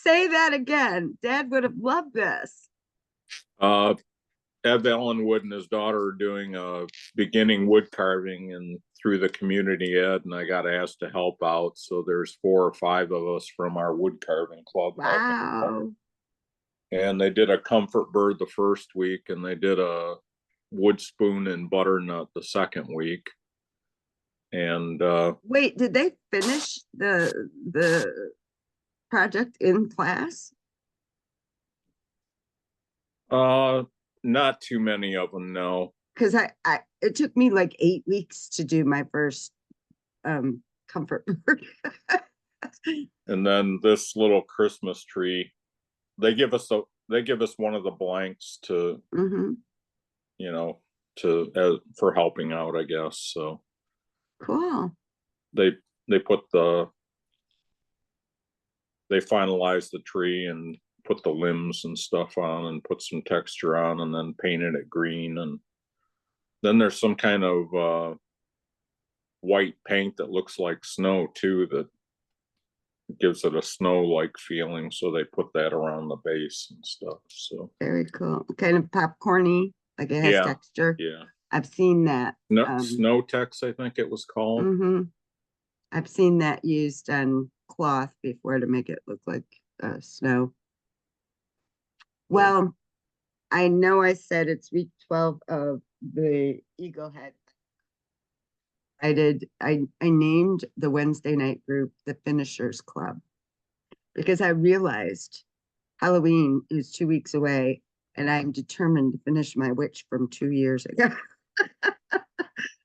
say that again. Dad would have loved this. Uh, Ed Ellenwood and his daughter are doing a beginning wood carving and through the community ed, and I got asked to help out. So there's 4 or 5 of us from our wood carving club. Wow. And they did a comfort bird the first week, and they did a wood spoon and butternut the second week. And wait, did they finish the project in class? Not too many of them, no. Because I it took me like 8 weeks to do my first comfort bird. And then this little Christmas tree, they give us one of the blanks to mm-hmm. you know for helping out, I guess. So Cool. they finalized the tree and put the limbs and stuff on and put some texture on and then painted it green. And then there's some kind of white paint that looks like snow too, that gives it a snow-like feeling. So they put that around the base and stuff. So very cool. Kind of popcorny, like it has texture. Yeah. I've seen that. Snow Tex, I think it was called. Mm-hmm. I've seen that used on cloth before to make it look like snow. Well, I know I said it's week 12 of the Eagle Head. I named the Wednesday night group the Finishers Club because I realized Halloween is 2 weeks away and I'm determined to finish my witch from 2 years ago.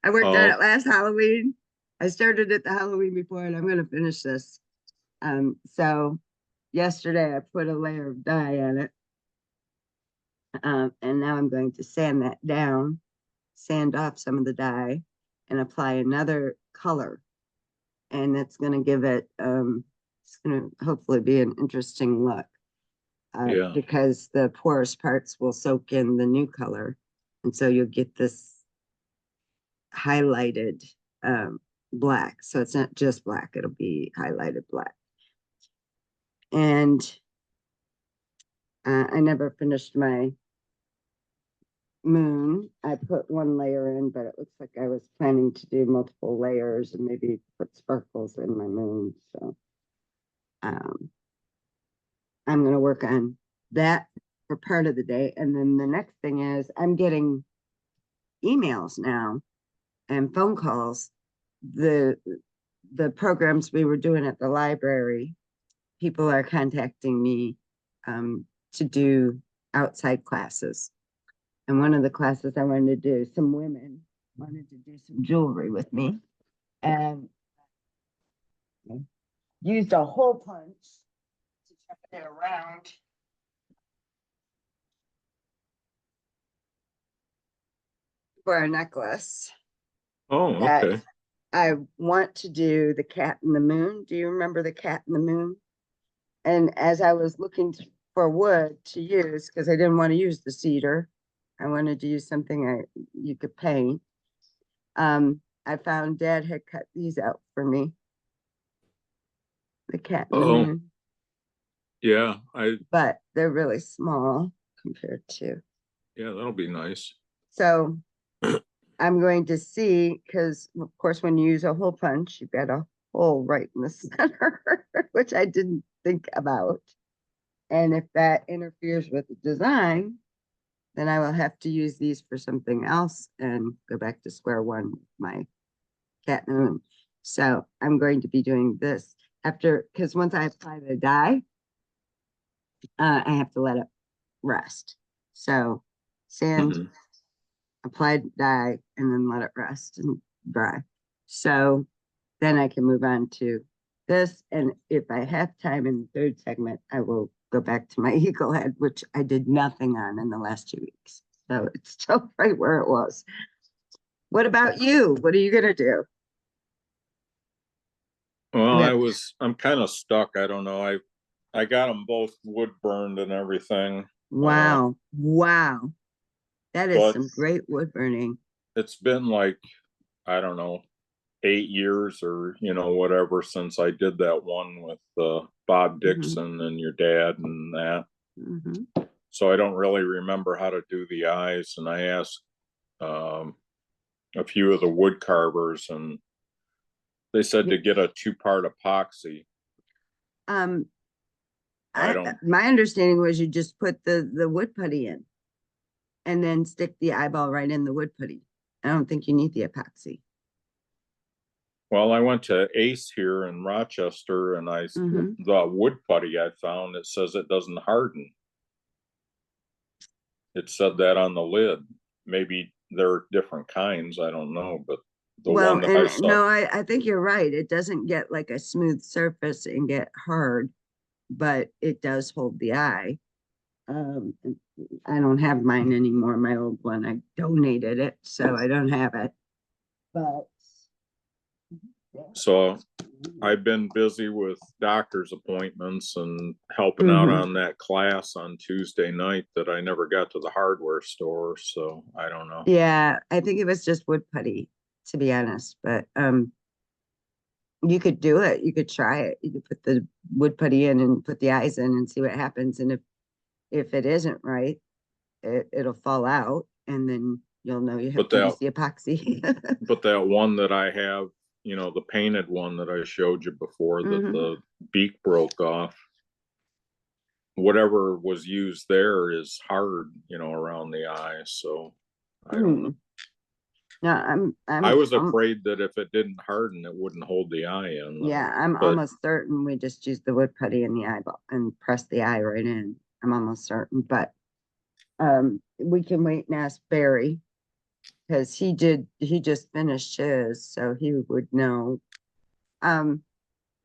I worked on it last Halloween. I started it the Halloween before, and I'm going to finish this. So yesterday I put a layer of dye on it. And now I'm going to sand that down, sand off some of the dye, and apply another color. And that's going to give it, it's going to hopefully be an interesting look. Because the porous parts will soak in the new color. And so you'll get this highlighted black. So it's not just black, it'll be highlighted black. And I never finished my moon. I put one layer in, but it looks like I was planning to do multiple layers and maybe put sparkles in my moon. So I'm going to work on that for part of the day. And then the next thing is I'm getting emails now and phone calls. The programs we were doing at the library, people are contacting me to do outside classes. And one of the classes I wanted to do, some women wanted to do some jewelry with me and used a hole punch to turn it around. For a necklace. Oh, okay. I want to do the cat in the moon. Do you remember the cat in the moon? And as I was looking for wood to use, because I didn't want to use the cedar, I wanted to use something you could paint. I found Dad had cut these out for me. The cat in the moon. Yeah, but they're really small compared to. Yeah, that'll be nice. So I'm going to see, because of course, when you use a hole punch, you've got a hole right in the center, which I didn't think about. And if that interferes with the design, then I will have to use these for something else and go back to square one with my cat in the moon. So I'm going to be doing this after, because once I apply the dye, I have to let it rest. So sand, applied dye, and then let it rest and dry. So then I can move on to this. And if I have time in the third segment, I will go back to my eagle head, which I did nothing on in the last 2 weeks. So it's still right where it was. What about you? What are you going to do? Well, I'm kind of stuck. I don't know. I got them both wood burned and everything. Wow. Wow. That is some great wood burning. It's been like, I don't know, 8 years or, whatever since I did that one with Bob Mhm, Dixon and your dad and that. mhm. So I don't really remember how to do the eyes. And I asked um, a few of the wood carvers, and they said Yeah. to get a 2-part epoxy. Um, I I don't, my understanding was you just put the wood putty in and then stick the eyeball right in the wood putty. I don't think you need the epoxy. well, I went to Ace here in Rochester, and Hmm. the wood putty I found, it says it doesn't harden. It said that on the lid. Maybe there are different kinds, I don't know, but the Well, one that I and saw, no, I think you're right. It doesn't get like a smooth surface and get hard, but it does hold the eye. Um, I don't have mine anymore. My old one, I donated it, so I don't have it. But so I've been busy with doctor's appointments and helping out hmm. on that class on Tuesday night that I never got to the hardware store. So I don't know. Yeah, I think it was just wood putty, to be honest. But you could do it. You could try it. You could put the wood putty in and put the eyes in and see what happens. And if it isn't right, it'll fall out, and then you'll know you have But to that use the epoxy. but that one that I have, the painted one that I showed you before that Hmm. the beak broke off, whatever was used there is hard, around the eye. So I don't know. Mm. No, I was afraid that if it didn't harden, it wouldn't hold the eye in. yeah, I'm But almost certain we just use the wood putty in the eyeball and press the eye right in. I'm almost certain, but we can wait and ask Barry because he just finished his, so he would know. Um,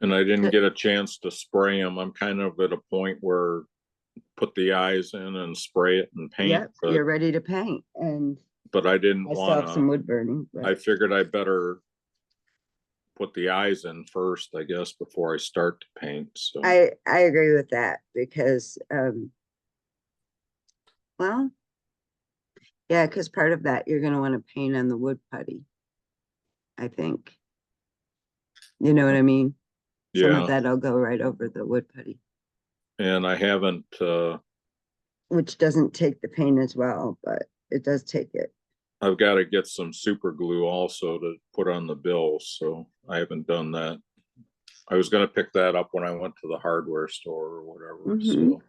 and I didn't th- get a chance to spray them. I'm kind of at a point where put the eyes in and spray it and paint, yep, but you're ready to paint, and I didn't I still want have some to. wood burning, but I figured I better put the eyes in first, I guess, before I start to paint. So, I agree with that because well, yeah, because part of that you're gonna want to paint on the wood putty, I think. You know what I mean? Some of yeah. that'll go right over the wood putty, And I haven't, which doesn't take the paint as well, but it does take it. I've got to get some super glue also to put on the bills. So I haven't done that. I was going to pick that up when I went to the hardware store or whatever. Hmm. So,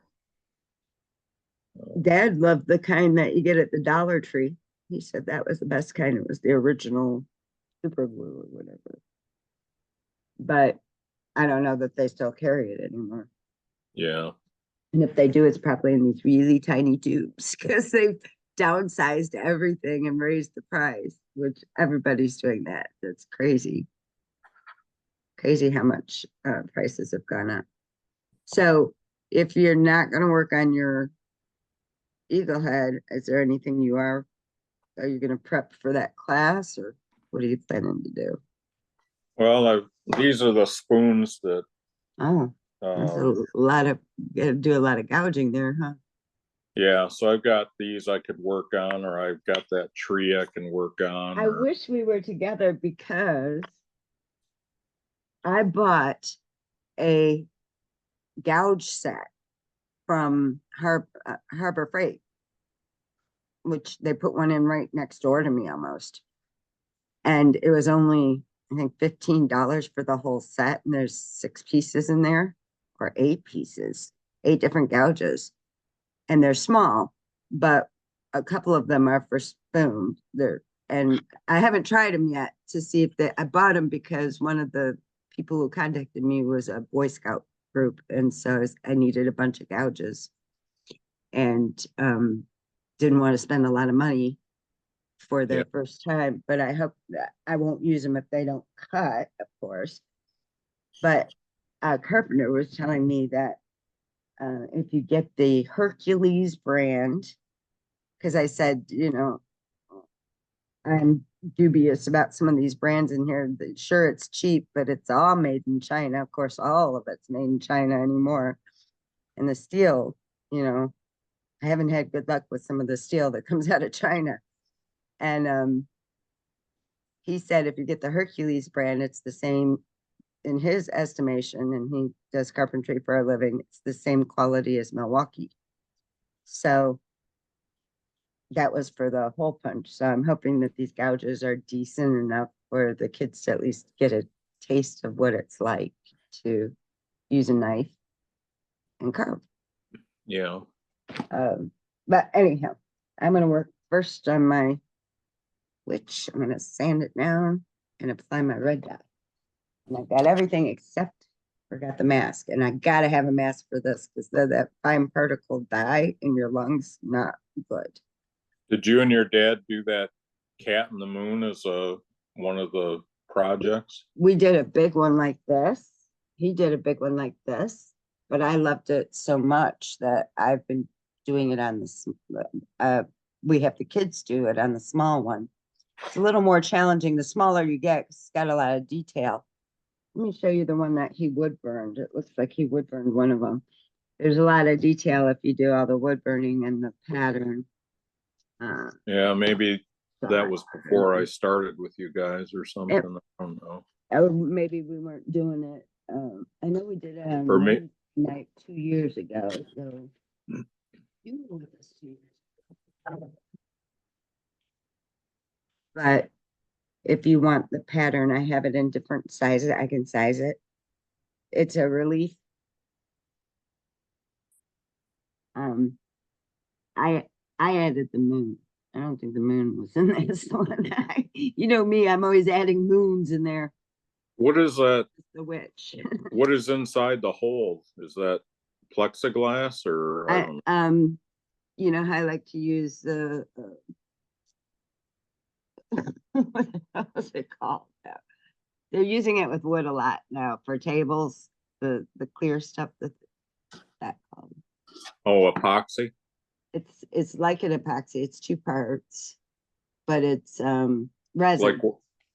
uh, Dad loved the kind that you get at the Dollar Tree. He said that was the best kind. It was the original super glue or whatever. But I don't know that they still carry it anymore. yeah. And if they do, it's probably in these really tiny tubes because they've downsized everything and raised the price, which everybody's doing that. That's crazy. Crazy how much prices have gone up. So if you're not going to work on your eagle head, is there anything are you going to prep for that class or what are you planning to do? Well, these are the spoons that, Oh, there's um, a lot of, you got to do a lot of gouging there, huh? yeah. So I've got these I could work on, or I've got that tree I can work on, I or wish we were together because I bought a gouge set from Harbor Freight, which they put one in right next door to me almost. And it was only, I think, $15 for the whole set. And there's 6 pieces in there or 8 pieces, 8 different gouges. And they're small, but a couple of them are for spoon. And I haven't tried them yet to see if I bought them because one of the people who contacted me was a Boy Scout group. And so I needed a bunch of gouges and didn't want to spend a lot of money for yeah, their first time, but I hope that I won't use them if they don't cut, of course. But Carpenter was telling me that if you get the Hercules brand, because I said, I'm dubious about some of these brands in here. Sure, it's cheap, but it's all made in China. Of course, all of it's made in China anymore. And the steel, you know, I haven't had good luck with some of the steel that comes out of China. And he said if you get the Hercules brand, it's the same in his estimation, and he does carpentry for a living. It's the same quality as Milwaukee. So that was for the hole punch. So I'm hoping that these gouges are decent enough for the kids to at least get a taste of what it's like to use a knife and carve. Yeah. But anyhow, I'm going to work first on my witch. I'm going to sand it down and apply my red dye. And I've got everything except forgot the mask. And I got to have a mask for this because that fine particle dye in your lungs, not good. Did you and your dad do that cat in the moon as one of the projects? We did a big one like this. He did a big one like this, but I loved it so much that I've been doing it on the, we have the kids do it on the small one. It's a little more challenging the smaller you get, 'cause it's got a lot of detail. Let me show you the one that he wood burned. It looks like he wood burned one of them. There's a lot of detail if you do all the wood burning and the pattern. Yeah, maybe that So was before I started with you guys or something. I don't know. maybe we weren't doing it. I know we did it on For me, Wednesday night 2 years ago. So you were with us 2 years ago. But if you want the pattern, I have it in different sizes. I can size it. It's a relief. Um, I I added the moon. I don't think the moon was in this one. You know me, I'm always adding moons in there. what is that? The witch. What is inside the hole? Is that plexiglass or I I don't know? you know how I like to use the what the hell is it called now? They're using it with wood a lot now for tables, the clear stuff that called. Oh, epoxy? It's like an epoxy. It's two parts, but it's Like,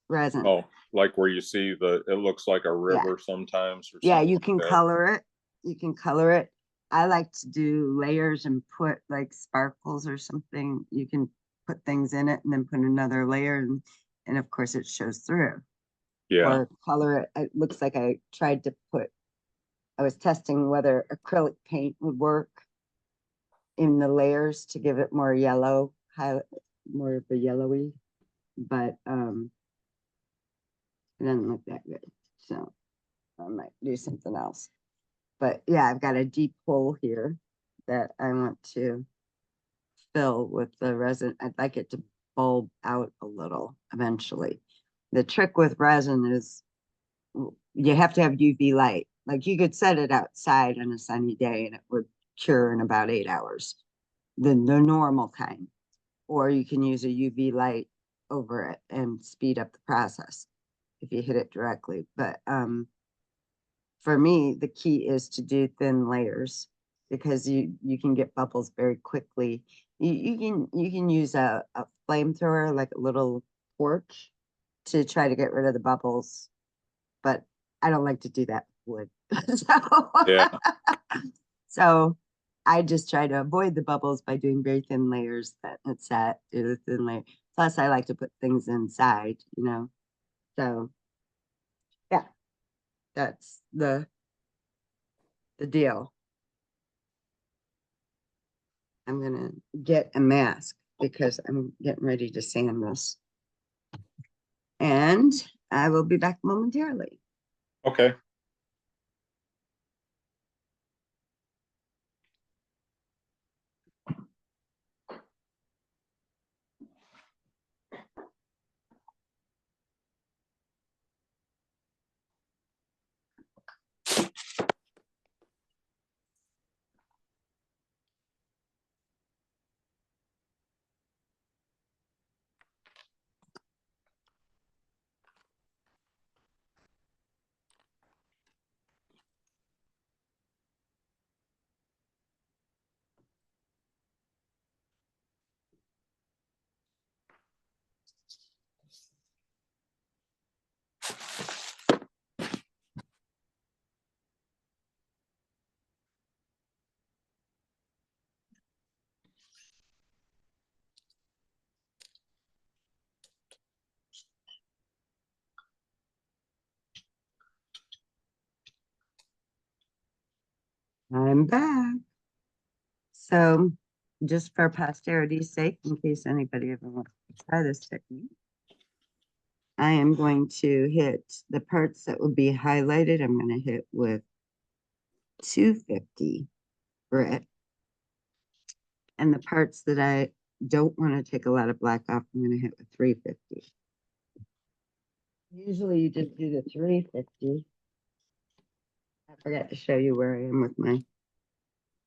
resin. oh, like where you see it looks like a Yeah. river sometimes or Yeah, something you like can that. color it. You can color it. I like to do layers and put like sparkles or something. You can put things in it and then put another layer and of course it shows through. Yeah, Or color it. It looks like I was testing whether acrylic paint would work in the layers to give it more yellow, more of the yellowy, but it doesn't look that good. So I might do something else. But yeah, I've got a deep hole here that I want to fill with the resin. I'd like it to bulb out a little eventually. The trick with resin is you have to have UV light. Like you could set it outside on a sunny day and it would cure in about 8 hours, the normal kind. Or you can use a UV light over it and speed up the process if you hit it directly. But for me, the key is to do thin layers because you can get bubbles very quickly. You can use a flamethrower, like a little torch, to try to get rid of the bubbles, but I don't like to do that with wood. yeah. So I just try to avoid the bubbles by doing very thin layers that it's at a thin layer. Plus, I like to put things inside, you know. So yeah, that's the deal. I'm gonna get a mask because I'm getting ready to sand this. And I will be back momentarily. Okay. I'm back. So just for posterity's sake, in case anybody ever wants to try this technique, I am going to hit the parts that will be highlighted. I'm going to hit with 250 grit. And the parts that I don't want to take a lot of black off, I'm going to hit with 350. Usually you just do the 350. I forgot to show you where I am with my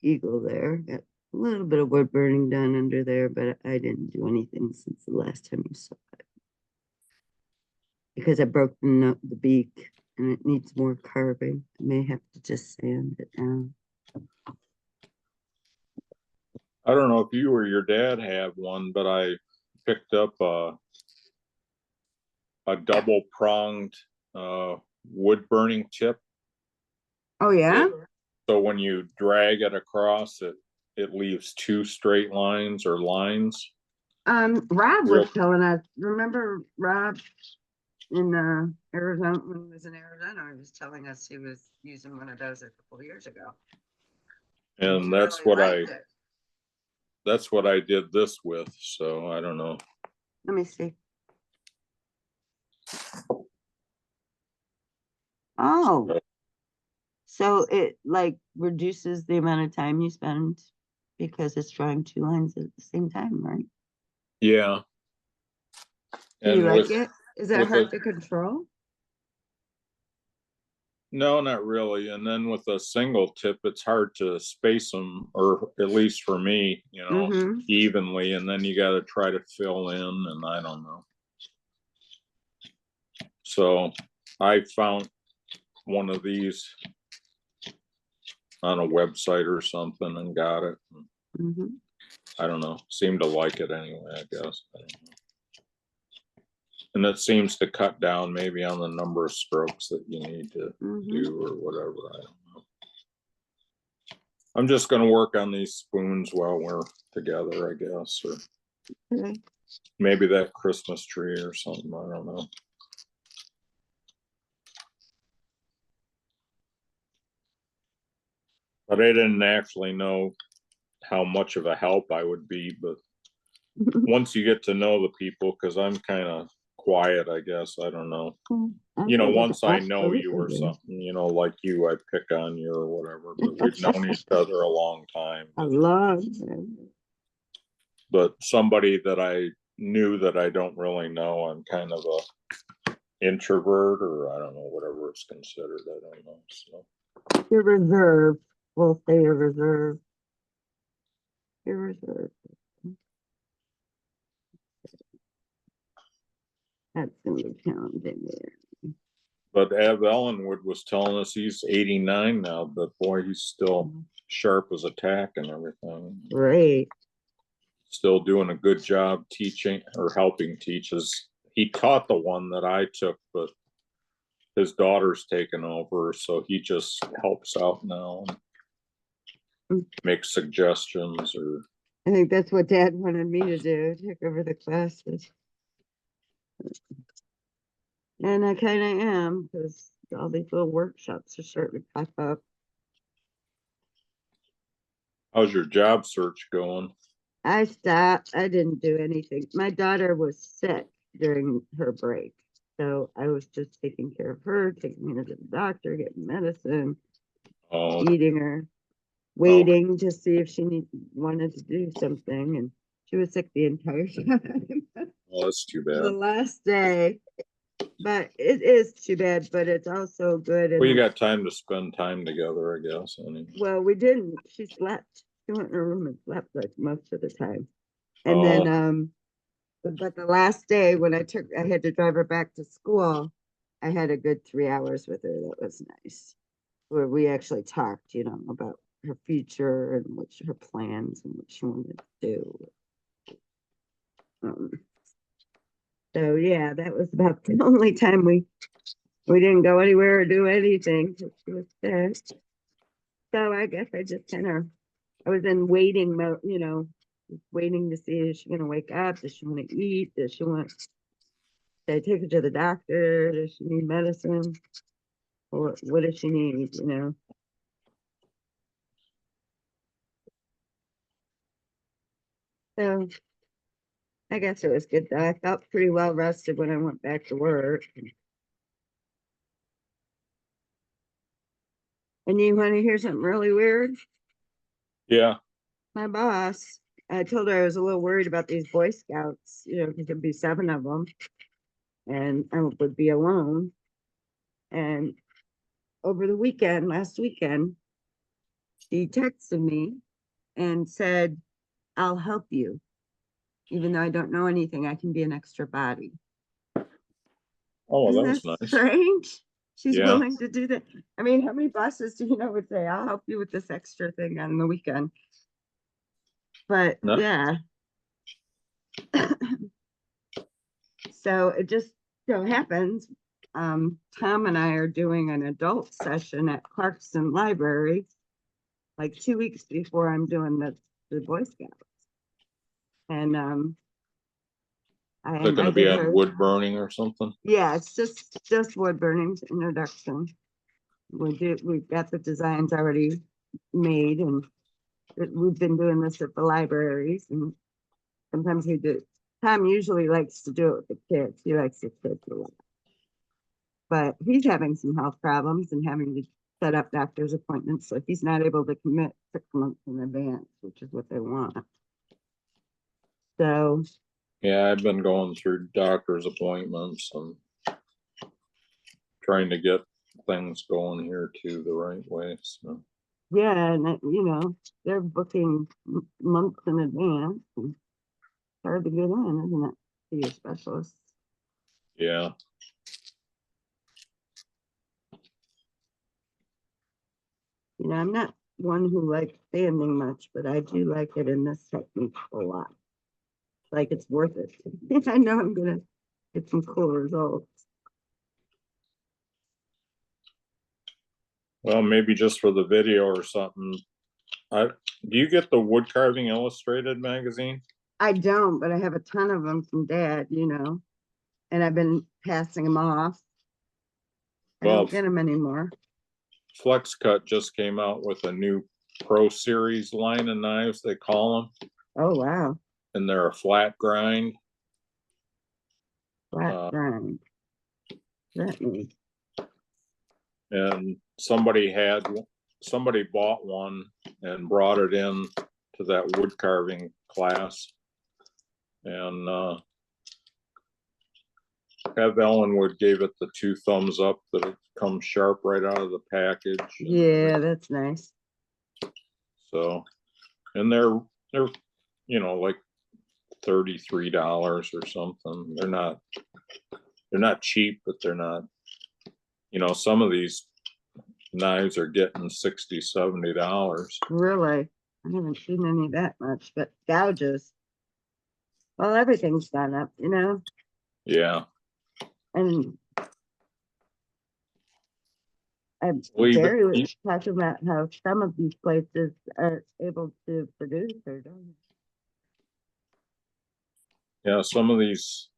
eagle there. Got a little bit of wood burning done under there, but I didn't do anything since the last time you saw it. Because I broke the beak and it needs more carving. I may have to just sand it down. I don't know if you or your dad have one, but I picked up a double pronged wood burning tip. Oh yeah? So when you drag it across, it leaves two straight lines or lines. Rob was telling us, remember Rob in Arizona, when he was in Arizona, he was telling us he was using one of those a couple of years ago. And that's really that's what I did this with. So I don't know. Let me see. Oh, so it like reduces the amount of time you spend because it's drawing two lines at the same time, right? Yeah. Do you like it? Is it hard to control? No, not really. And then with a single tip, it's hard to space them, or at least for me, evenly. And then you got to try to fill in, and I don't know. So I found one of these on a website or something and got it. I don't know. Seemed to like it anyway, I guess. I don't know. And it seems to cut down maybe on the number of strokes that you need to do or whatever. I don't know. I'm just going to work on these spoons while we're together, I guess, or maybe that Christmas tree or something. I don't know. But I didn't actually know how much of a help I would be. But once you get to know the people, because I'm kind of quiet, I guess. I don't know. Once I know you or something, like you, I pick on you or whatever. But we've known each other a long time. A long time. But somebody that I knew that I don't really know, I'm kind of a introvert, or I don't know, whatever it's considered. I don't know. So you're reserved. We'll say you're reserved. You're reserved. That's gonna be challenging there. But Av Ellenwood was telling us he's 89 now, but boy, he's still sharp as a tack and everything. Great. Still doing a good job teaching or helping teach. He taught the one that I took, but his daughter's taken over, so he just helps out now and makes suggestions. Or I think that's what Dad wanted me to do, take over the classes. And I kind of am, because all these little workshops are starting to pop up. How's your job search going? I stopped. I didn't do anything. My daughter was sick during her break. So I was just taking care of her, taking her to the doctor, getting medicine, eating her, waiting to see if she wanted to do something. And she was sick the entire time. Well, that's too bad. The last day. But it is too bad, but it's also good. Well, you got time to spend time together, I guess. Anyway. Well, we didn't. She slept. She went in her room and slept like most of the time. And then, but the last day when I had to drive her back to school, I had a good 3 hours with her. That was nice. Where we actually talked, about her future and what her plans and what she wanted to do. So yeah, that was about the only time we didn't go anywhere or do anything. She was sick. So I guess I just I was in waiting mode, waiting to see, is she going to wake up? Does she want to eat? Should I take her to the doctor? Does she need medicine? Or what does she need, So I guess it was good though. I felt pretty well rested when I went back to work. And you want to hear something really weird? Yeah. My boss, I told her I was a little worried about these Boy Scouts, because there'd be 7 of them and I would be alone. And over the weekend, last weekend, she texted me and said, I'll help you. Even though I don't know anything, I can be an extra body. Oh, well, Isn't that that was nice. strange? She's Yeah. willing to do that. I mean, how many bosses do you know would say, I'll help you with this extra thing on the weekend? But No, yeah, so it just happens. Tom and I are doing an adult session at Clarkson Library like 2 weeks before I'm doing the Boy Scouts. And I is it going to be invited on her. wood burning or something? Yeah, it's just wood burning introduction. We've got the designs already made, and we've been doing this at the libraries, and sometimes we do. Tom usually likes to do it with the kids. He likes the kids a lot. But he's having some health problems and having to set up doctor's appointments, so he's not able to commit 6 months in advance, which is what they want. So Yeah, I've been going through doctor's appointments and trying to get things going here too the right way. So yeah, and they're booking months in advance. And it's hard to get in, isn't it? See a specialist. yeah. I'm not one who likes standing much, but I do like it in this technique a lot. Like it's worth it. I know I'm gonna get some cool results. Well, maybe just for the video or something. I do you get the Wood Carving Illustrated magazine? I don't, but I have a ton of them from Dad, and I've been passing them off. I Well, don't get them anymore. Flex Cut just came out with a new Pro Series line of knives, they call them, Oh wow, and they're a flat grind. flat grind. That means And somebody bought one and brought it in to that wood carving class. And Ev Ellenwood gave it the 2 thumbs up that it comes sharp right out of the package. yeah, that's nice. So, and they're like $33 or something. They're not cheap, but they're not, some of these knives are getting $60-$70. Really, I haven't seen any that much, but gouges. Well, everything's gone up. Yeah. And Well, Jerry was talking about how some of these places are able to produce or don't. yeah, some of these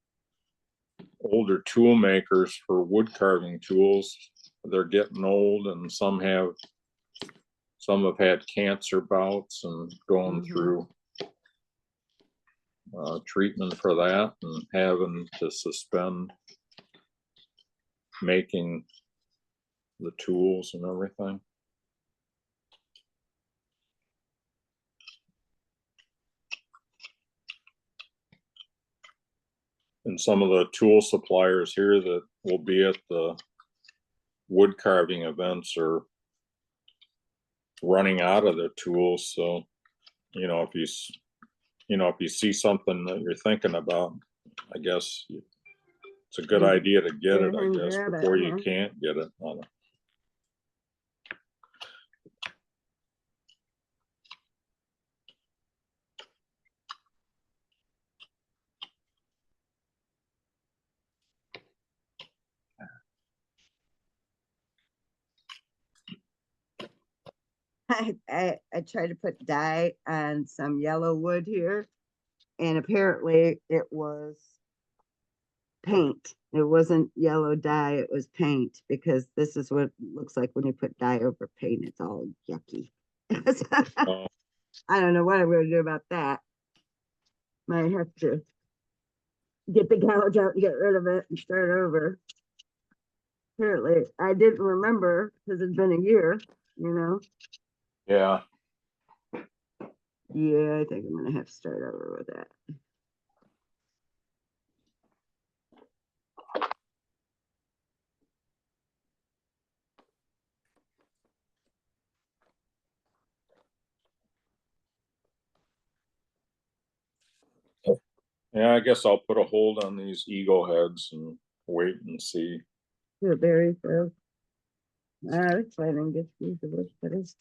older tool makers for wood carving tools, they're getting old, and some have had cancer bouts and going through treatment for that and having to suspend making the tools and everything. And some of the tool suppliers here that will be at the wood carving events are running out of their tools. So, if you see something that you're thinking about, I guess it's a good idea to get it, I guess, before you can't get it. I tried to put dye on some yellow wood here, and apparently it was paint. It wasn't yellow dye, it was paint, because this is what it looks like when you put dye over paint. It's all yucky. Oh, I don't know what I'm going to do about that. Might have to get the gouge out and get rid of it and start over. Apparently, I didn't remember because it's been a year, you know. Yeah. Yeah, I think I'm gonna have to start over with that. Yeah, I guess I'll put a hold on these eagle heads and wait and see. The berries, so I was planning to use the bush cutters.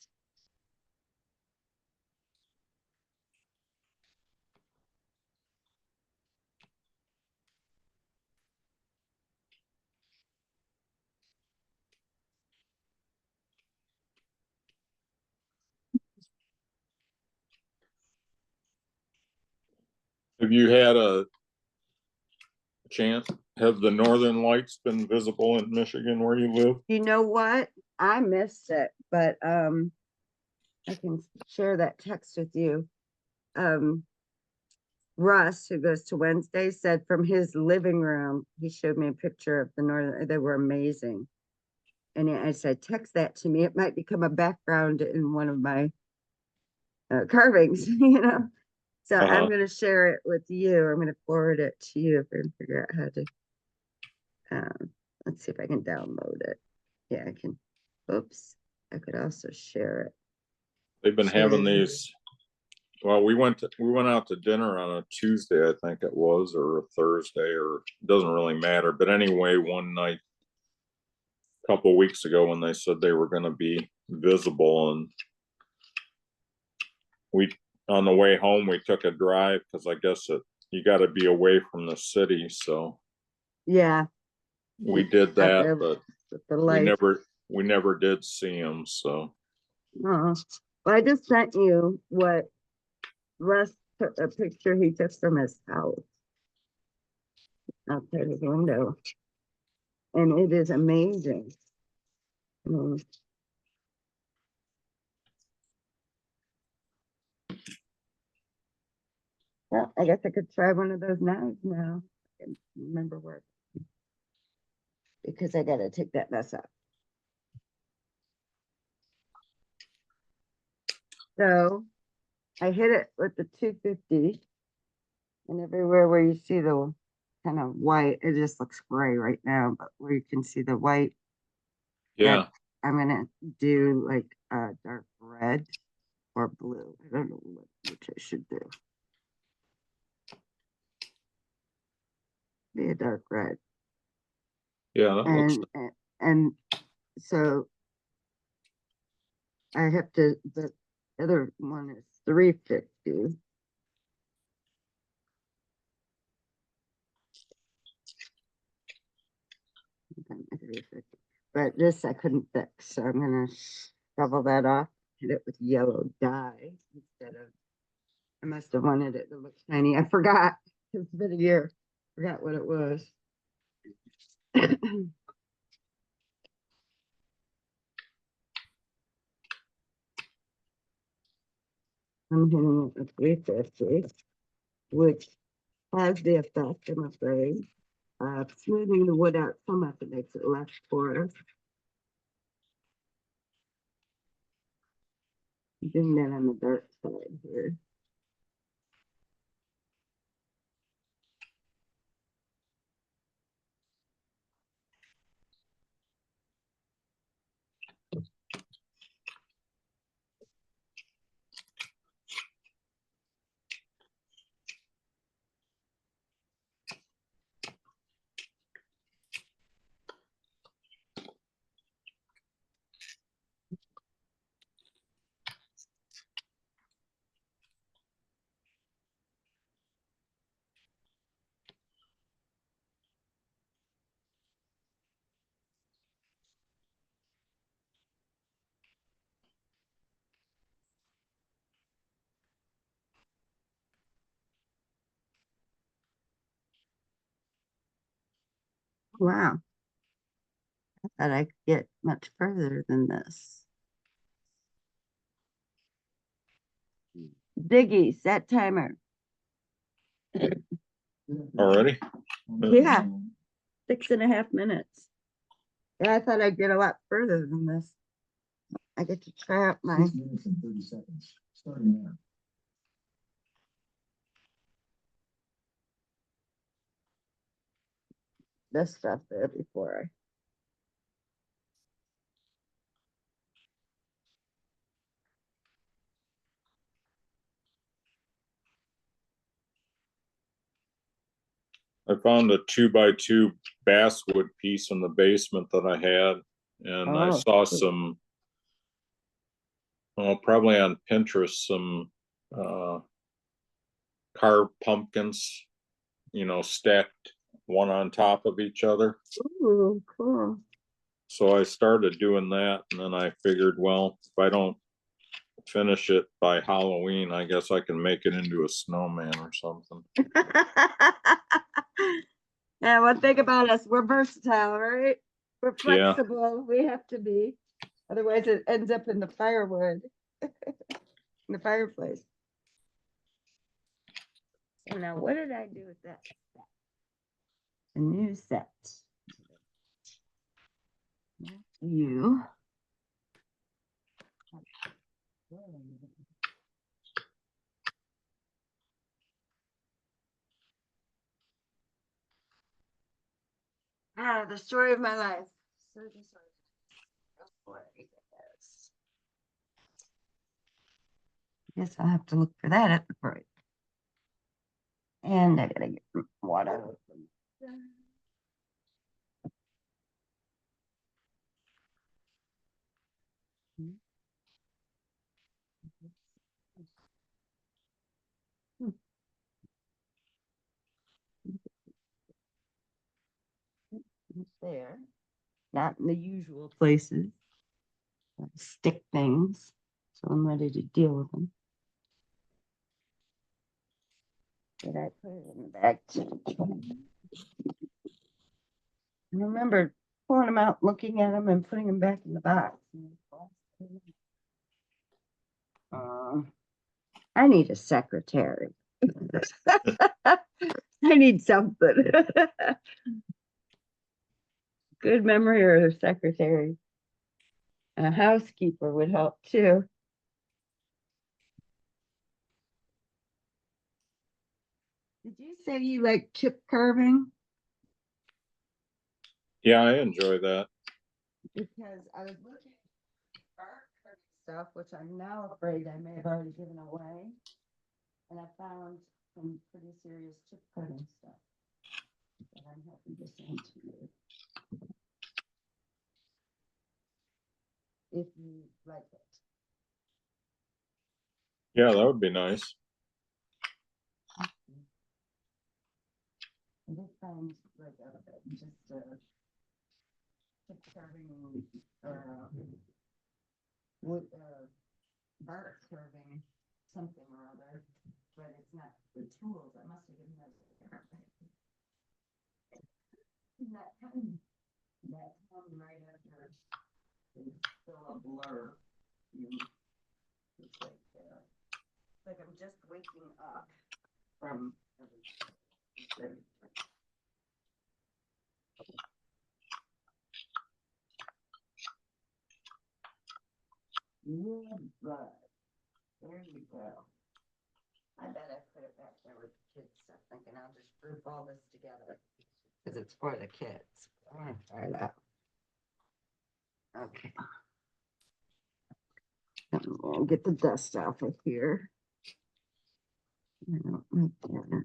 Have you had a chance? Have the northern lights been visible in Michigan where you live? You know what? I missed it, but I can share that text with you. Um, Russ, who goes to Wednesday, said from his living room, he showed me a picture of the northern, they were amazing. And I said, text that to me. It might become a background in one of my carvings, you know. So I'm Uh-huh. going to share it with you. I'm going to forward it to you if I can figure out how to. Let's see if I can download it. Yeah, I can. Oops. I could also share it. They've been having Share. these. Well, we went out to dinner on a Tuesday, I think it was, or a Thursday, or it doesn't really matter. But anyway, one night, a couple of weeks ago, when they said they were going to be visible, and we on the way home we took a drive because I guess you got to be away from the city, so Yeah. we did Out that, there but with the we light. never did see them. So Oh. Well, I just sent you what Russ took a picture he took from his house outside his window. And it is amazing. Mm. Well, I guess I could try one of those knives now. I can remember where, because I gotta take that mess up. So I hit it with the 250, and everywhere where you see the kind of white, it just looks gray right now, but where you can see the white, that yeah, I'm gonna do like a dark red or blue. I don't know which I should do. Be a dark red. yeah, that looks. And so I have to, the other one is 350. But this I couldn't fix, so I'm gonna shovel that off, hit it with yellow dye instead of, I must have wanted it to look shiny. I forgot. It's been a year. Forgot what it was. I'm hitting it with 350, which has the effect, I'm afraid, of smoothing the wood out so much it makes it less porous. Doing that on the dark side here. Wow, I thought I could get much further than this. Diggy, set timer. Already? Yeah, 6.5 minutes. Yeah, I thought I'd get a lot further than this. I get to try out my 30 seconds, starting now. this stuff there before I. I found a 2x2 basswood piece in the basement that I had, and I Oh, saw sweet. some, well, probably on Pinterest, some carved pumpkins, stacked one on top of each other. Ooh, cool. So I started doing that, and then I figured, well, if I don't finish it by Halloween, I guess I can make it into a snowman or something. Yeah, one thing about us, we're versatile, right? We're Yeah. flexible. We have to be. Otherwise, it ends up in the firewood, in the fireplace. So now, what did I do with that set? A new set. You. The story of my life. So this one. Guess I'll have to look for that at the break. And I gotta get water. There, not in the usual places. Stick things, so I'm ready to deal with them. Did I put it in the bag? I remember pulling them out, looking at them, and putting them back in the box. I need a secretary. I need something. Good memory or a secretary. A housekeeper would help too. Did you say you like chip carving? Yeah, I enjoy that. Because I was looking at art stuff, which I'm now afraid I may have already given away. And I found some pretty serious chip cutting stuff that I'm happy to send to you. If you like it. Yeah, that would be nice. This sounds like just chip carving or wood, bark carving something or other, but it's not the tools. I must have given that. That come right after it's still a blur. It's like I'm just waking up from everything. Yeah, but there you go. I bet I put it back there with the kids stuff, thinking I'll just group all this together because it's for the kids. I want to try that. Okay. I'll get the dust off of here. I don't like that.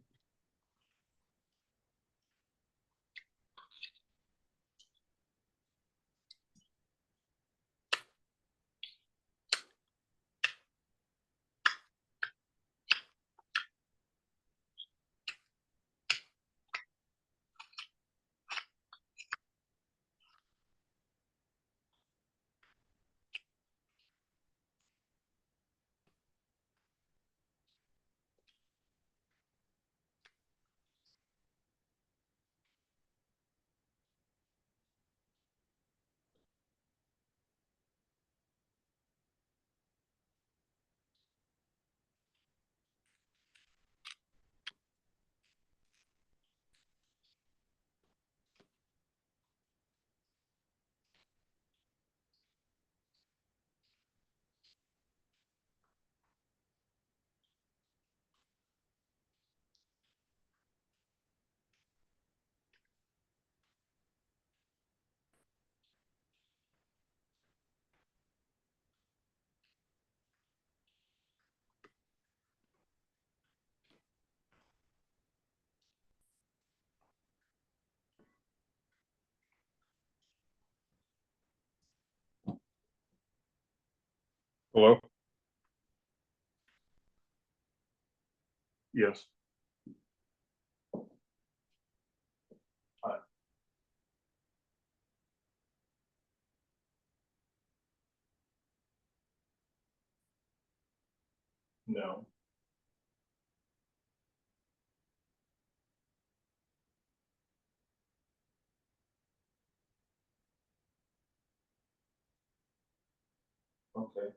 Hello? Yes. Hi. No. Okay.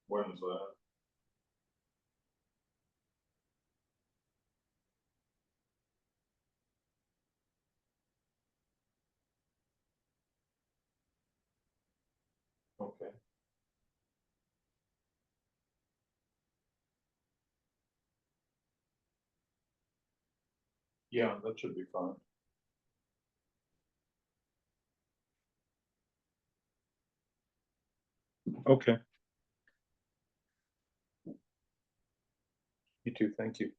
When's that? Okay. Yeah, that should be fine. Okay. You too, thank you.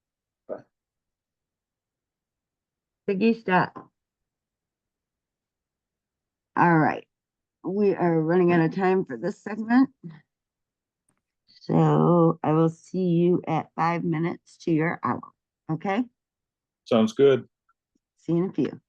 Piggy, stop. All right, we are running out of time for this segment. So I will see you at 5 minutes to your hour. Okay, Sounds good. see you in a few.